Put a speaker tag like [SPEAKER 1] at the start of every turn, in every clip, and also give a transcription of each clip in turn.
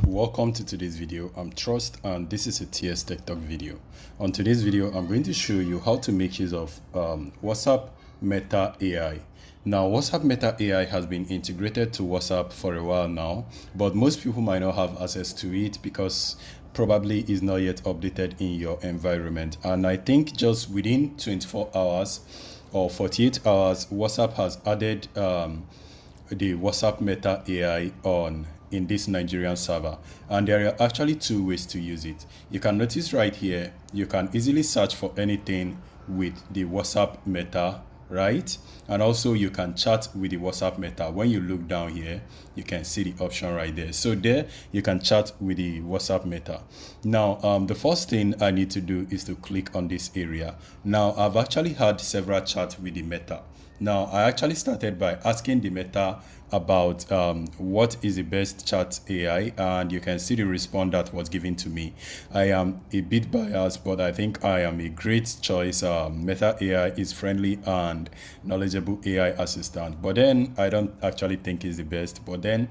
[SPEAKER 1] Welcome to today's video. I'm Trust and this is a TS Tech Talk video. On today's video, I'm going to show you how to make use of WhatsApp Meta AI. Now, WhatsApp Meta AI has been integrated to WhatsApp for a while now, but most people might not have access to it because probably is not yet updated in your environment. And I think just within 24 hours or 48 hours, WhatsApp has added the WhatsApp Meta AI on in this Nigerian server, and there are actually two ways to use it. You can notice right here, you can easily search for anything with the WhatsApp Meta, right? And also you can chat with the WhatsApp Meta. When you look down here, you can see the option right there. So there you can chat with the WhatsApp Meta. Now the first thing I need to do is to click on this area. Now I've actually had several chats with the Meta. Now, I actually started by asking the Meta about what is the best chat AI, and you can see the response that was given to me. I am a bit biased, but I think I am a great choice. Meta AI is friendly and knowledgeable AI assistant, but then I don't actually think it's the best. But then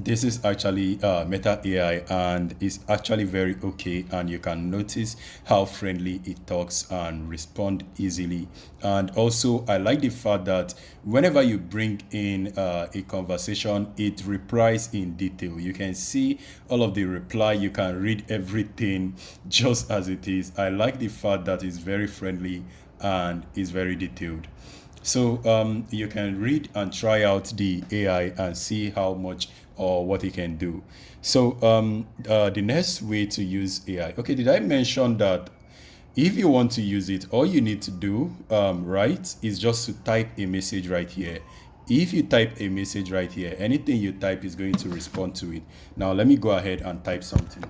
[SPEAKER 1] this is actually Meta AI and is actually very okay, and you can notice how friendly it talks and respond easily. And also I like the fact that whenever you bring in a conversation, it replies in detail. You can see all of the reply, you can read everything just as it is. I like the fact that it's very friendly and is very detailed. So you can read and try out the AI and see how much or what it can do. So the next way to use AI. Okay, did I mention that if you want to use it, all you need to do, right, is just to type a message right here. If you type a message right here, anything you type is going to respond to it. Now let me go ahead and type something.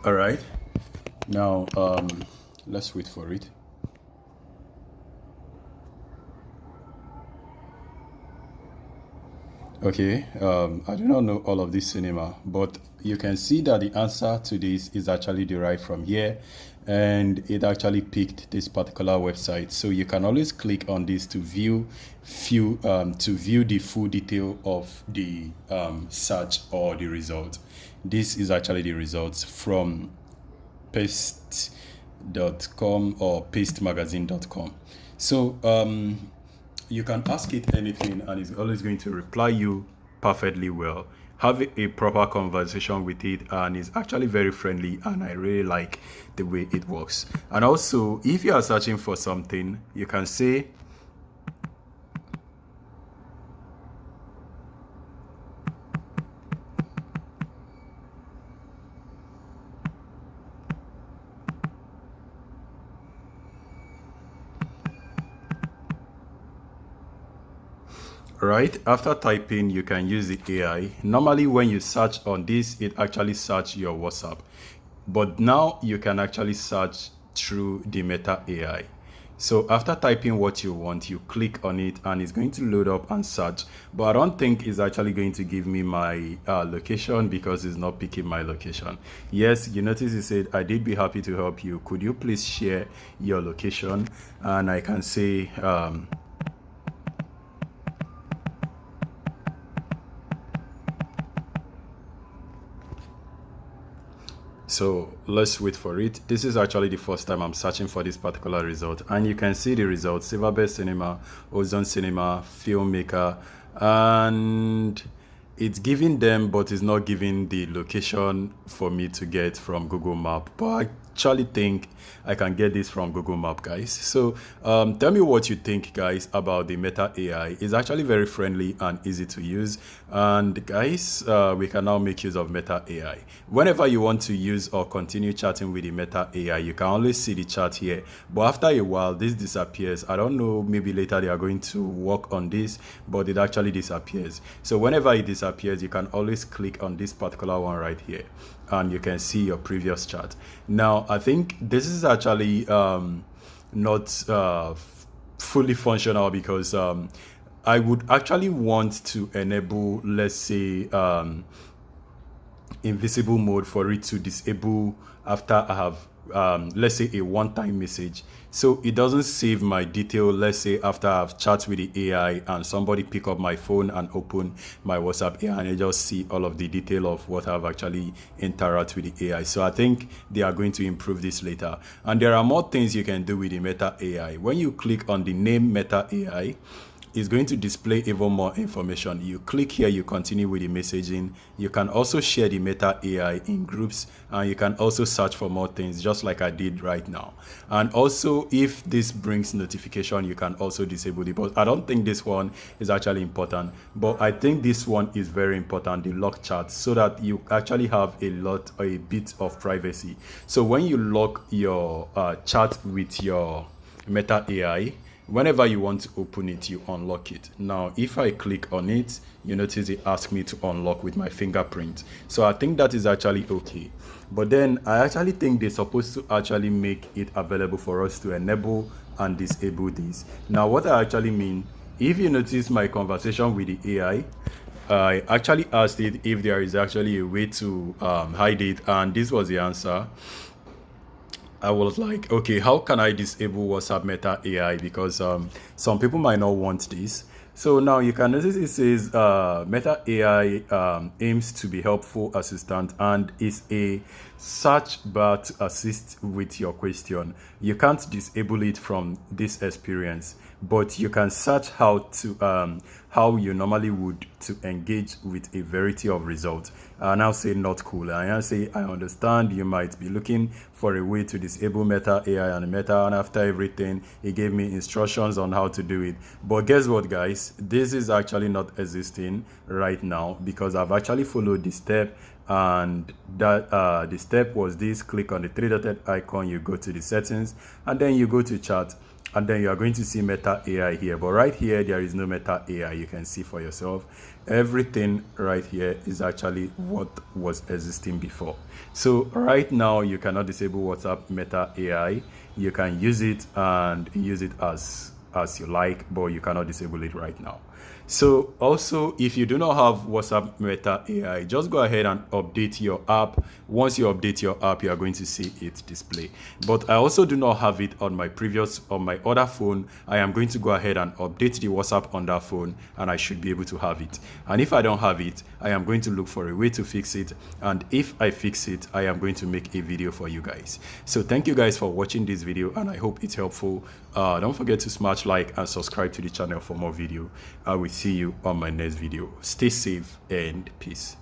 [SPEAKER 1] All right, now let's wait for it. Okay, I do not know all of this cinema, but you can see that the answer to this is actually derived from here, and it actually picked this particular website. So you can always click on this to view the full detail of the search or the result. This is actually the results from paste.com or pastemagazine.com. So you can ask it anything and it's always going to reply you perfectly well. Have a proper conversation with it, and it's actually very friendly, and I really like the way it works. And also, if you are searching for something, you can say right after typing, you can use the AI. Normally when you search on this, it actually search your WhatsApp, but now you can actually search through the Meta AI. So after typing what you want, you click on it and it's going to load up and search, but I don't think it's actually going to give me my location because it's not picking my location. Yes, you notice it said, "I did be happy to help you. Could you please share your location?" And I can say so let's wait for it. This is actually the first time I'm searching for this particular result, and you can see the results: Silverbest Cinema, Ozone Cinema, Filmmaker, and it's giving them, but it's not giving the location for me to get from Google Map. But I actually think I can get this from Google Map, guys. So tell me what you think, guys, about the Meta AI. It's actually very friendly and easy to use. And guys, we can now make use of Meta AI. Whenever you want to use or continue chatting with the Meta AI, you can always see the chat here. But after a while, this disappears. I don't know, maybe later they are going to work on this, but it actually disappears. So whenever it disappears, you can always click on this particular one right here, and you can see your previous chat. Now, I think this is actually not fully functional because I would actually want to enable, let's say, invisible mode for it to disable after I have let's say a one-time message, so it doesn't save my detail. Let's say after I've chatted with the AI and somebody pick up my phone and open my WhatsApp AI and I just see all of the detail of what I've actually interacted with the AI. So I think they are going to improve this later, and there are more things you can do with the Meta AI. When you click on the name Meta AI, is going to display even more information. You click here, you continue with the messaging. You can also share the Meta AI in groups, and you can also search for more things just like I did right now. And also, if this brings notification, you can also disable it, but I don't think this one is actually important, but I think this one is very important, the lock chat, so that you actually have a bit of privacy. So when you lock your chat with your Meta AI, whenever you want to open it, you unlock it. Now, if I click on it, you notice it asks me to unlock with my fingerprint. So I think that is actually okay. But then I actually think they're supposed to actually make it available for us to enable and disable this. Now, what I actually mean, if you notice my conversation with the AI, I actually asked it if there is actually a way to hide it, and this was the answer. I was like, okay, how can I disable WhatsApp Meta AI? Because some people might not want this. So now you can notice it says Meta AI aims to be helpful assistant and is a search bar to assist with your question. You can't disable it from this experience, but you can search how you normally would to engage with a variety of results. I now say not cool. I now say I understand you might be looking for a way to disable Meta AI and Meta, and after everything, it gave me instructions on how to do it. But guess what, guys? This is actually not existing right now because I've actually followed the step, and that the step was this: click on the three-dotted icon, you go to the settings, and then you go to chat, and then you are going to see Meta AI here. But right here, there is no Meta AI. You can see for yourself. Everything right here is actually what was existing before. So right now, you cannot disable WhatsApp Meta AI. You can use it and use it as you like, but you cannot disable it right now. So also, if you do not have WhatsApp Meta AI, just go ahead and update your app. Once you update your app, you are going to see it display. But I also do not have it on my other phone. I am going to go ahead and update the WhatsApp on that phone, and I should be able to have it. And if I don't have it, I am going to look for a way to fix it. And if I fix it, I am going to make a video for you guys. So thank you guys for watching this video, and I hope it's helpful. Don't forget to smash like and subscribe to the channel for more video. I will see you on my next video. Stay safe and peace.